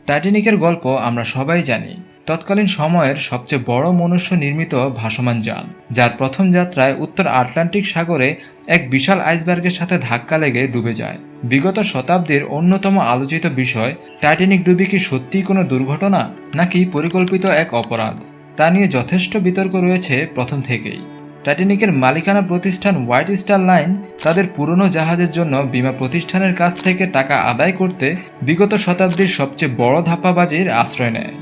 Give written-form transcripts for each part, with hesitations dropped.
টাইটানিকের গল্প আমরা সবাই জানি। তৎকালীন সময়ের সবচেয়ে বড় মনুষ্য নির্মিত ভাসমান যান, যার প্রথম যাত্রায় উত্তর আটলান্টিক সাগরে এক বিশাল আইসবার্গের সাথে ধাক্কা লেগে ডুবে যায়। বিগত শতাব্দীর অন্যতম আলোচিত বিষয়, টাইটানিক ডুবি কি সত্যিই কোনো দুর্ঘটনা নাকি পরিকল্পিত এক অপরাধ, তা নিয়ে যথেষ্ট বিতর্ক রয়েছে প্রথম থেকেই। টাইটানিকের মালিকানা প্রতিষ্ঠান হোয়াইট স্টার লাইন তাদের পুরনো জাহাজের জন্য বীমা প্রতিষ্ঠানের কাছ থেকে টাকা আদায় করতে বিগত শতাব্দীর সবচেয়ে বড় ধাপ্পাবাজির আশ্রয় নেয়।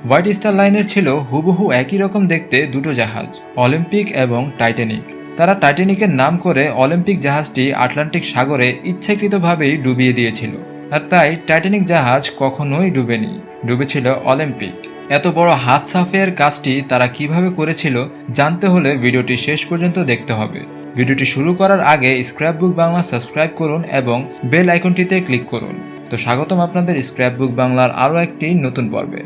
হোয়াইট স্টার লাইনের ছিল হুবহু একই রকম দেখতে দুটো জাহাজ, অলিম্পিক এবং টাইটানিক। তারা টাইটানিকের নাম করে অলিম্পিক জাহাজটি আটলান্টিক সাগরে ইচ্ছাকৃতভাবেই ডুবিয়ে দিয়েছিল, আর তাই টাইটানিক জাহাজ কখনোই ডুবেনি, ডুবেছিল অলিম্পিক। এত বড় হাত সাফের কাজটি তারা কিভাবে করেছিল জানতে হলে ভিডিওটি শেষ পর্যন্ত দেখতে হবে। ভিডিওটি শুরু করার আগে স্ক্র্যাপ বুক বাংলা সাবস্ক্রাইব করুন এবং বেল আইকনটিতে ক্লিক করুন। তো স্বাগতম আপনাদের স্ক্র্যাপ বুক বাংলার আরও একটি নতুন পর্বে।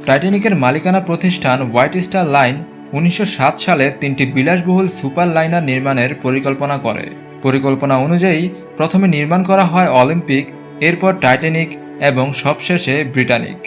টাইটানিকের মালিকানা প্রতিষ্ঠান হোয়াইট স্টার লাইন 1907 সালে 3টি বিলাসবহুল সুপার লাইনার নির্মাণের পরিকল্পনা করে। পরিকল্পনা অনুযায়ী প্রথমে নির্মাণ করা হয় অলিম্পিক, এরপর টাইটানিক এবং সবশেষে ব্রিটানিক।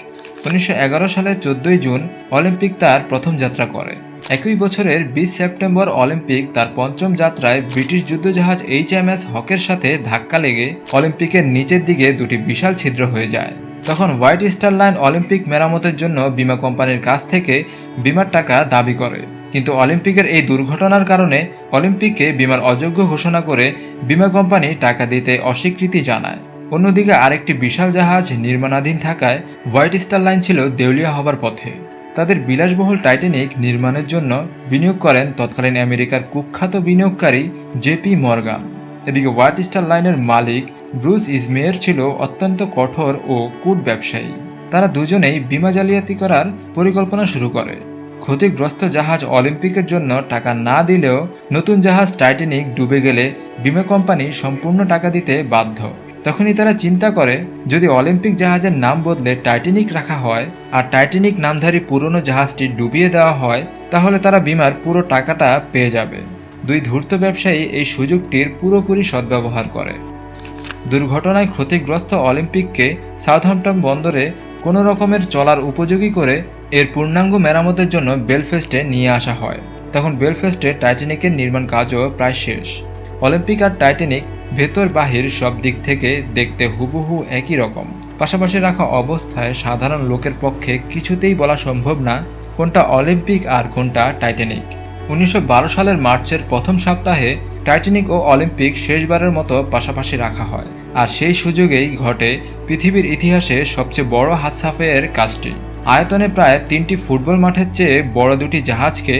1911 সালের 14 জুন অলিম্পিক তার প্রথম যাত্রা করে। একই বছরের 20 সেপ্টেম্বর অলিম্পিক তার পঞ্চম যাত্রায় ব্রিটিশ যুদ্ধজাহাজ HMS হকের সাথে ধাক্কা লেগে অলিম্পিকের নিচের দিকে দুটি বিশাল ছিদ্র হয়ে যায়। তখন হোয়াইট স্টার লাইন অলিম্পিক মেরামতের জন্য বীমা কোম্পানির কাছ থেকে বীমার টাকা দাবি করে, কিন্তু অলিম্পিকের এই দুর্ঘটনার কারণে অলিম্পিককে বীমার অযোগ্য ঘোষণা করে বীমা কোম্পানি টাকা দিতে অস্বীকৃতি জানায়। অন্যদিকে আরেকটি বিশাল জাহাজ নির্মাণাধীন থাকায় হোয়াইট স্টার লাইন ছিল দেউলিয়া হবার পথে। তাদের বিলাসবহুল টাইটানিক নির্মাণের জন্য বিনিয়োগ করেন তৎকালীন আমেরিকার কুখ্যাত বিনিয়োগকারী জেপি মর্গান। এদিকে হোয়াইট স্টার লাইনের মালিক ব্রুস ইজমেয়ার ছিল অত্যন্ত কঠোর ও কূট ব্যবসায়ী। তারা দুজনেই বীমা জালিয়াতি করার পরিকল্পনা শুরু করে। ক্ষতিগ্রস্ত জাহাজ অলিম্পিকের জন্য টাকা না দিলেও নতুন জাহাজ টাইটানিক ডুবে গেলে বীমা কোম্পানি সম্পূর্ণ টাকা দিতে বাধ্য। তখনই তারা চিন্তা করে, যদি অলিম্পিক জাহাজের নাম বদলে টাইটানিক রাখা হয় আর টাইটানিক নামধারী পুরনো জাহাজটি ডুবিয়ে দেওয়া হয়, তাহলে তারা বীমার পুরো টাকাটা পেয়ে যাবে। দুই ধূর্ত ব্যবসায়ী এই সুযোগটির পুরোপুরি সদ্ব্যবহার করে। দুর্ঘটনায় ক্ষতিগ্রস্ত অলিম্পিককে সাউথহ্যাম্পটন বন্দরে কোনো রকমের চলার উপযোগী করে এর পূর্ণাঙ্গ মেরামতের জন্য বেলফাস্টে নিয়ে আসা হয়। তখন বেলফাস্টে টাইটানিকের নির্মাণ কাজও প্রায় শেষ। অলিম্পিক আর টাইটানিক ভেতর বাহির সব দিক থেকে দেখতে হুবহু একই রকম। পাশাপাশি রাখা অবস্থায় সাধারণ লোকের পক্ষে কিছুতেই বলা সম্ভব না কোনটা অলিম্পিক আর কোনটা টাইটানিক। 1912 সালের মার্চের প্রথম সপ্তাহে টাইটানিক ও অলিম্পিক শেষবারের মতো পাশাপাশি রাখা হয়, আর সেই সুযোগেই ঘটে পৃথিবীর ইতিহাসে সবচেয়ে বড় হাত সাফের কাজটি। আয়তনে প্রায় 3টি ফুটবল মাঠের চেয়ে বড় দুটি জাহাজকে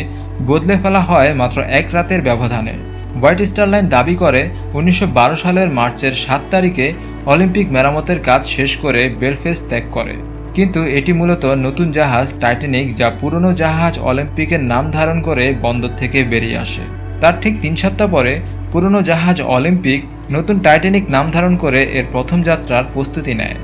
বদলে ফেলা হয় মাত্র এক রাতের ব্যবধানে। হোয়াইট স্টার লাইন দাবি করে 1912 সালের মার্চের 7 তারিখে অলিম্পিক মেরামতের কাজ শেষ করে বেলফাস্ট ত্যাগ করে, কিন্তু এটি মূলত নতুন জাহাজ টাইটানিক, যা পুরনো জাহাজ অলিম্পিকের নাম ধারণ করে বন্দর থেকে বেরিয়ে আসে। তার ঠিক 3 সপ্তাহ পরে পুরনো জাহাজ অলিম্পিক নতুন টাইটানিক নাম ধারণ করে এর প্রথম যাত্রার প্রস্তুতি নেয়।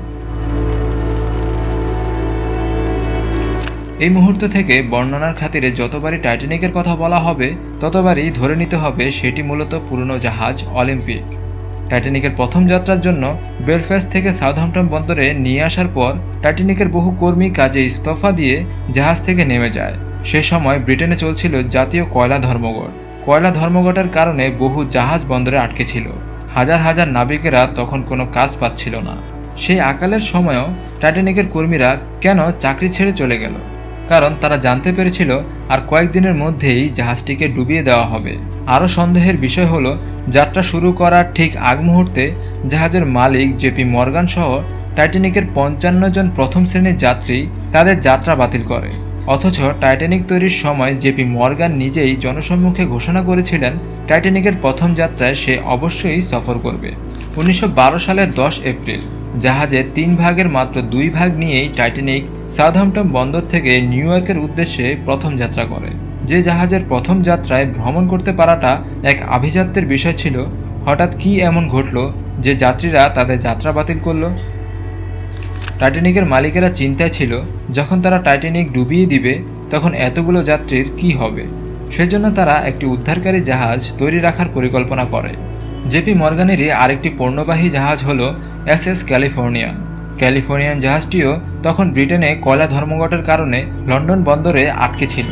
এই মুহূর্ত থেকে বর্ণনার খাতিরে যতবারই টাইটানিকের কথা বলা হবে ততবারই ধরে নিতে হবে সেটি মূলত পুরনো জাহাজ অলিম্পিক। টাইটানিকের প্রথম যাত্রার জন্য বেলফাস্ট থেকে সাউথহ্যাম্পটন বন্দরে নিয়ে আসার পর টাইটানিকের বহু কর্মী কাজে ইস্তফা দিয়ে জাহাজ থেকে নেমে যায়। সে সময় ব্রিটেনে চলছিল জাতীয় কয়লা ধর্মঘট। কয়লা ধর্মঘটের কারণে বহু জাহাজ বন্দরে আটকে ছিল। হাজার হাজার নাবিকেরা তখন কোনো কাজ পাচ্ছিল না। সেই আকালের সময়ও টাইটানিকের কর্মীরা কেন চাকরি ছেড়ে চলে গেল? কারণ তারা জানতে পেরেছিল আর কয়েকদিনের মধ্যেই জাহাজটিকে ডুবিয়ে দেওয়া হবে। আরও সন্দেহের বিষয় হলো, যাত্রা শুরু করার ঠিক আগ মুহূর্তে জাহাজের মালিক জেপি মর্গান সহ টাইটানিকের 55 জন প্রথম শ্রেণীর যাত্রী তাদের যাত্রা বাতিল করে। অথচ টাইটানিক তৈরির সময় জেপি মর্গান নিজেই জনসম্মুখে ঘোষণা করেছিলেন টাইটানিকের প্রথম যাত্রায় সে অবশ্যই সফর করবে। 1912 সালের 10 এপ্রিল জাহাজের 3 ভাগের মাত্র 2 ভাগ নিয়েই টাইটানিক সাউথহ্যাম্পটন বন্দর থেকে নিউ ইয়র্কের উদ্দেশ্যে প্রথম যাত্রা করে। যে জাহাজের প্রথম যাত্রায় ভ্রমণ করতে পারাটা এক আভিজাত্যের বিষয় ছিল, হঠাৎ কি এমন ঘটল যে যাত্রীরা তাদের যাত্রা বাতিল করল? টাইটানিকের মালিকেরা চিন্তায় ছিল, যখন তারা টাইটানিক ডুবিয়ে দিবে তখন এতগুলো যাত্রীর কি হবে। সেজন্য তারা একটি উদ্ধারকারী জাহাজ তৈরি রাখার পরিকল্পনা করে। জেপি মর্গানেরই আরেকটি পণ্যবাহী জাহাজ হলো SS ক্যালিফোর্নিয়া। ক্যালিফোর্নিয়ান জাহাজটিও তখন ব্রিটেনে কয়লা ধর্মঘটের কারণে লন্ডন বন্দরে আটকে ছিল।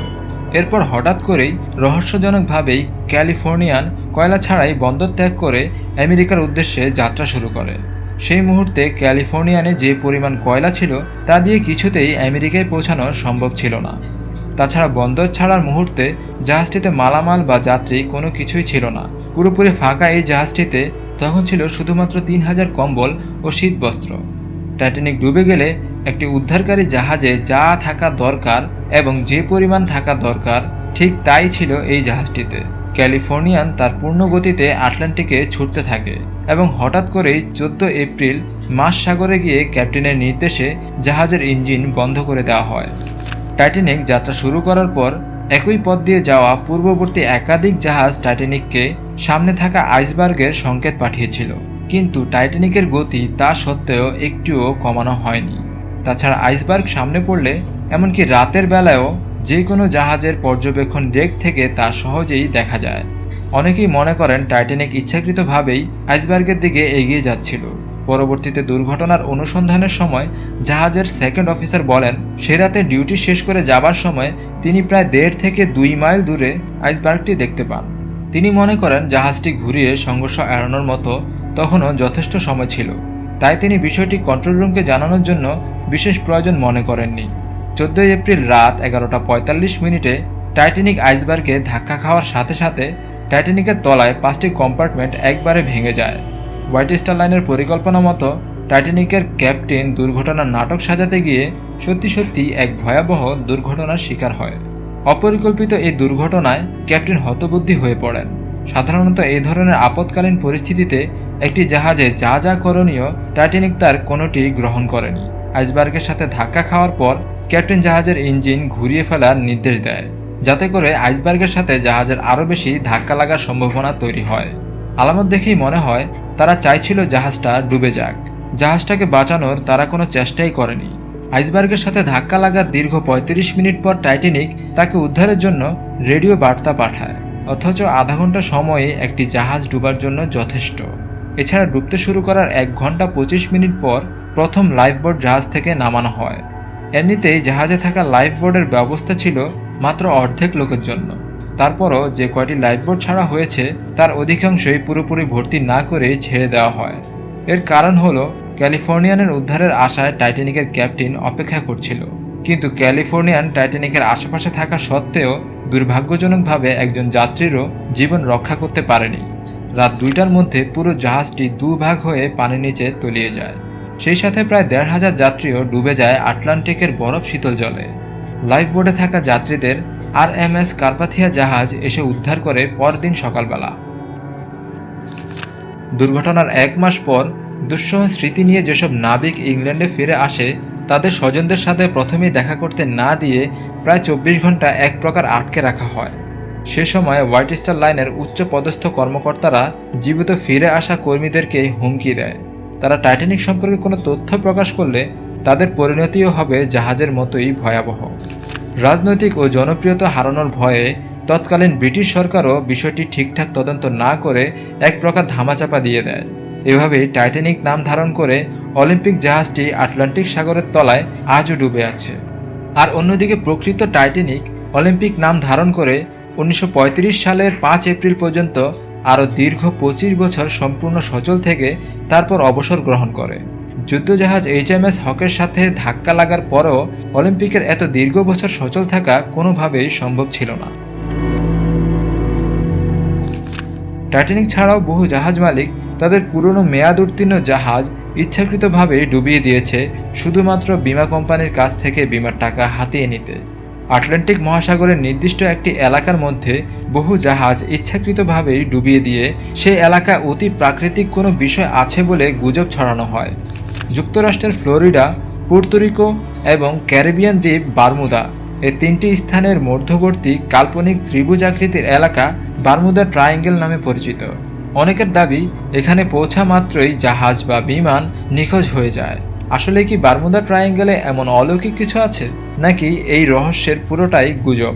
এরপর হঠাৎ করেই রহস্যজনকভাবেই ক্যালিফোর্নিয়ান কয়লা ছাড়াই বন্দর ত্যাগ করে আমেরিকার উদ্দেশ্যে যাত্রা শুরু করে। সেই মুহূর্তে ক্যালিফোর্নিয়ানে যে পরিমাণ কয়লা ছিল তা দিয়ে কিছুতেই আমেরিকায় পৌঁছানো সম্ভব ছিল না। তাছাড়া বন্দর ছাড়ার মুহূর্তে জাহাজটিতে মালামাল বা যাত্রী কোনো কিছুই ছিল না। পুরোপুরি ফাঁকা এই জাহাজটিতে তখন ছিল শুধুমাত্র 3000 কম্বল ও শীতবস্ত্র। টাইটানিক ডুবে গেলে একটি উদ্ধারকারী জাহাজে যা থাকা দরকার এবং যে পরিমাণ থাকা দরকার ঠিক তাই ছিল এই জাহাজটিতে। ক্যালিফোর্নিয়ান তার পূর্ণ গতিতে আটলান্টিকে ছুটতে থাকে এবং হঠাৎ করেই 14 এপ্রিল মাঝ সাগরে গিয়ে ক্যাপ্টেনের নির্দেশে জাহাজের ইঞ্জিন বন্ধ করে দেওয়া হয়। টাইটানিক যাত্রা শুরু করার পর একই পথ দিয়ে যাওয়া পূর্ববর্তী একাধিক জাহাজ টাইটানিককে সামনে থাকা আইসবার্গের সংকেত পাঠিয়েছিল, কিন্তু টাইটানিকের গতি তা সত্ত্বেও একটুও কমানো হয়নি। তাছাড়া আইসবার্গ সামনে পড়লে এমনকি রাতের বেলায়ও যে কোনো জাহাজের পর্যবেক্ষণ ডেক থেকে তা সহজেই দেখা যায়। অনেকেই মনে করেন টাইটানিক ইচ্ছাকৃতভাবেই আইসবার্গের দিকে এগিয়ে যাচ্ছিল। পরবর্তীতে দুর্ঘটনার অনুসন্ধানের সময় জাহাজের সেকেন্ড অফিসার বলেন, সে রাতে ডিউটি শেষ করে যাবার সময় তিনি প্রায় 1.5 থেকে 2 মাইল দূরে আইসবার্গটি দেখতে পান। তিনি মনে করেন জাহাজটি ঘুরিয়ে সংঘর্ষ এড়ানোর মতো তখনও যথেষ্ট সময় ছিল, তাই তিনি বিষয়টি কন্ট্রোল রুমকে জানানোর জন্য বিশেষ প্রয়োজন মনে করেননি। 14 এপ্রিল রাত 11:45 টাইটানিক আইসবার্গে ধাক্কা খাওয়ার সাথে সাথে টাইটানিকের তলায় 5টি কম্পার্টমেন্ট একবারে ভেঙে যায়। হোয়াইট স্টার লাইনের পরিকল্পনা মতো টাইটানিকের ক্যাপ্টেন দুর্ঘটনার নাটক সাজাতে গিয়ে সত্যি এক ভয়াবহ দুর্ঘটনার শিকার হয়। অপরিকল্পিত এই দুর্ঘটনায় ক্যাপ্টেন হতবুদ্ধি হয়ে পড়েন। সাধারণত এই ধরনের আপৎকালীন পরিস্থিতিতে একটি জাহাজে যা যা করণীয় টাইটানিক তার কোনোটি গ্রহণ করেনি। আইসবার্গের সাথে ধাক্কা খাওয়ার পর ক্যাপ্টেন জাহাজের ইঞ্জিন ঘুরিয়ে ফেলার নির্দেশ দেয়, যাতে করে আইসবার্গের সাথে জাহাজের আরও বেশি ধাক্কা লাগার সম্ভাবনা তৈরি হয়। আলামত দেখেই মনে হয় তারা চাইছিল জাহাজটা ডুবে যাক। জাহাজটাকে বাঁচানোর তারা কোনো চেষ্টাই করেনি। আইসবার্গের সাথে ধাক্কা লাগার দীর্ঘ 35 মিনিট পর টাইটানিক তাকে উদ্ধারের জন্য রেডিও বার্তা পাঠায়, অথচ আধা ঘন্টা সময়ে একটি জাহাজ ডুবার জন্য যথেষ্ট। এছাড়া ডুবতে শুরু করার 1 ঘন্টা 25 মিনিট পর প্রথম লাইফবোট জাহাজ থেকে নামানো হয়। এমনিতেই জাহাজে থাকা লাইফবোটের ব্যবস্থা ছিল মাত্র অর্ধেক লোকের জন্য। তারপরও যে কয়টি লাইফবোট ছাড়া হয়েছে তার অধিকাংশই পুরোপুরি ভর্তি না করে ছেড়ে দেওয়া হয়। এর কারণ হলো ক্যালিফোর্নিয়ানের উদ্ধারের আশায় টাইটানিকের ক্যাপ্টেন অপেক্ষা করছিল, কিন্তু ক্যালিফোর্নিয়ান টাইটানিকের আশেপাশে থাকা সত্ত্বেও দুর্ভাগ্যজনকভাবে একজন যাত্রীরও জীবন রক্ষা করতে পারেনি। রাত 2টার মধ্যে পুরো জাহাজটি 2 ভাগ হয়ে পানির নিচে তলিয়ে যায়। সেই সাথে প্রায় 1,500 যাত্রীও ডুবে যায় আটলান্টিকের বরফ শীতল জলে। লাইফবোটে থাকা যাত্রীদের RMS কার্পাথিয়া জাহাজ এসে উদ্ধার করে পরদিন সকালবেলা। দুর্ঘটনার 1 মাস পর দুঃসহ স্মৃতি নিয়ে যেসব নাবিক ইংল্যান্ডে ফিরে আসে তাদের স্বজনদের সাথে প্রথমেই দেখা করতে না দিয়ে প্রায় 24 ঘন্টা এক প্রকার আটকে রাখা হয়। সে সময় হোয়াইট স্টার লাইনের উচ্চ পদস্থ কর্মকর্তারা জীবিত ফিরে আসা কর্মীদেরকে হুমকি দেয়, তারা টাইটানিক সম্পর্কে কোনো তথ্য প্রকাশ করলে তাদের পরিণতিও হবে জাহাজের মতোই ভয়াবহ। রাজনৈতিক ও জনপ্রিয়তা হারানোর ভয়ে তৎকালীন ব্রিটিশ সরকারও বিষয়টি ঠিকঠাক তদন্ত না করে এক প্রকার ধামাচাপা দিয়ে দেয়। এভাবেই টাইটানিক নাম ধারণ করে অলিম্পিক জাহাজটি আটলান্টিক সাগরের তলায় আজও ডুবে আছে। আর অন্যদিকে প্রকৃত টাইটানিক অলিম্পিক নাম ধারণ করে 1935 সালের 5 এপ্রিল পর্যন্ত আরও দীর্ঘ 25 বছর সম্পূর্ণ সচল থেকে তারপর অবসর গ্রহণ করে। যুদ্ধজাহাজ HMS হকের সাথে ধাক্কা লাগার পরও অলিম্পিকের এত দীর্ঘ বছর সচল থাকা কোনোভাবেই সম্ভব ছিল না। টাইটানিক ছাড়াও বহু জাহাজ মালিক তাদের পুরনো মেয়াদ উত্তীর্ণ জাহাজ ইচ্ছাকৃতভাবে ডুবিয়ে দিয়েছে শুধুমাত্র বীমা কোম্পানির কাছ থেকে বীমার টাকা হাতিয়ে নিতে। আটলান্টিক মহাসাগরের নির্দিষ্ট একটি এলাকার মধ্যে বহু জাহাজ ইচ্ছাকৃতভাবেই ডুবিয়ে দিয়ে সেই এলাকা অতি প্রাকৃতিক কোনো বিষয় আছে বলে গুজব ছড়ানো হয়। যুক্তরাষ্ট্রের ফ্লোরিডা, পুর্তরিকো এবং ক্যারিবিয়ান দ্বীপ বারমুদা এই 3টি স্থানের মধ্যবর্তী কাল্পনিক ত্রিভুজাকৃতির এলাকা বারমুদা ট্রায়াঙ্গেল নামে পরিচিত। অনেকের দাবি এখানে পৌঁছা মাত্রই জাহাজ বা বিমান নিখোঁজ হয়ে যায়। আসলে কি বারমুদা ট্রায়াঙ্গেলে এমন অলৌকিক কিছু আছে, নাকি এই রহস্যের পুরোটাই গুজব?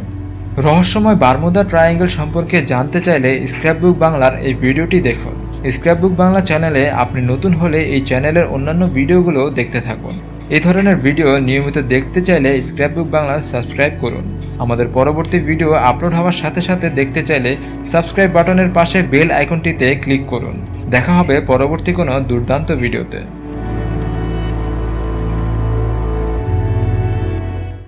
রহস্যময় বারমুদা ট্রায়াঙ্গেল সম্পর্কে জানতে চাইলে স্ক্র্যাপবুক বাংলার এই ভিডিওটি দেখুন। স্ক্র্যাপবুক বাংলা চ্যানেলে আপনি নতুন হলে এই চ্যানেলের অন্যান্য ভিডিওগুলো দেখতে থাকুন। এই ধরনের ভিডিও নিয়মিত দেখতে চাইলে স্ক্র্যাপবুক বাংলা সাবস্ক্রাইব করুন। আমাদের পরবর্তী ভিডিও আপলোড হওয়ার সাথে সাথে দেখতে চাইলে সাবস্ক্রাইব বাটনের পাশে বেল আইকনটিতে ক্লিক করুন। দেখা হবে পরবর্তী কোনো দুর্দান্ত ভিডিওতে।